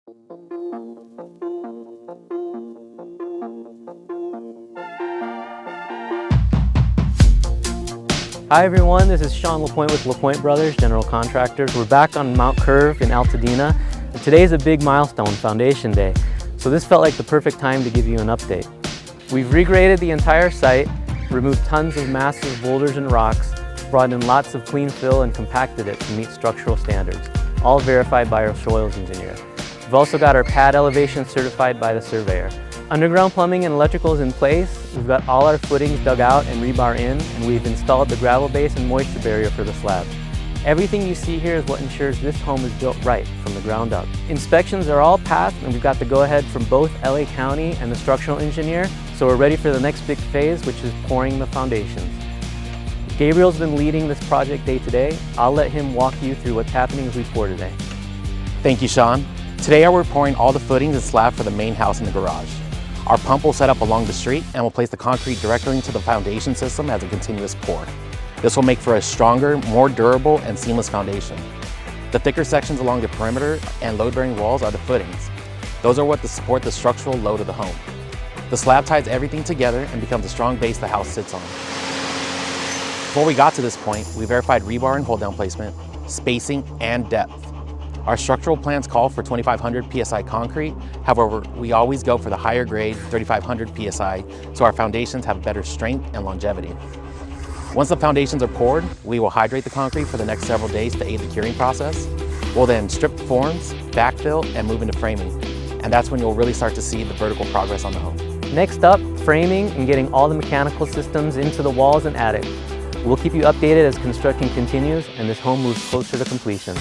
Hi everyone, this is Sean LaPointe with LaPointe Brothers, General Contractors. We're back on Mount Curve in Altadena. And today is a big milestone, Foundation Day. So this felt like the perfect time to give you an update. We've regraded the entire site, removed tons of massive boulders and rocks, brought in lots of clean fill and compacted it to meet structural standards, all verified by our soils engineer. We've also got our pad elevation certified by the surveyor. Underground plumbing and electrical is in place. We've got all our footings dug out and rebar in, and we've installed the gravel base and moisture barrier for the slab. Everything you see here is what ensures this home is built right from the ground up. Inspections are all passed, and we've got the go-ahead from both LA County and the structural engineer, so we're ready for the next big phase, which is pouring the foundations. Gabriel's been leading this project day to day. I'll let him walk you through what's happening as we pour today. Thank you, Sean. Today we're pouring all the footings and slab for the main house in the garage. Our pump will set up along the street and will place the concrete directly into the foundation system as a continuous pour. This will make for a stronger, more durable, and seamless foundation. The thicker sections along the perimeter and load-bearing walls are the footings. Those are what support the structural load of the home. The slab ties everything together and becomes a strong base the house sits on. Before we got to this point, we verified rebar and hold-down placement, spacing, and depth. Our structural plans call for 2,500 PSI concrete. However, we always go for the higher grade 3,500 PSI so our foundations have better strength and longevity. Once the foundations are poured, we will hydrate the concrete for the next several days to aid the curing process. We'll then strip forms, backfill, and move into framing. And that's when you'll really start to see the vertical progress on the home. Next up, framing and getting all the mechanical systems into the walls and attic. We'll keep you updated as construction continues and this home moves closer to completion.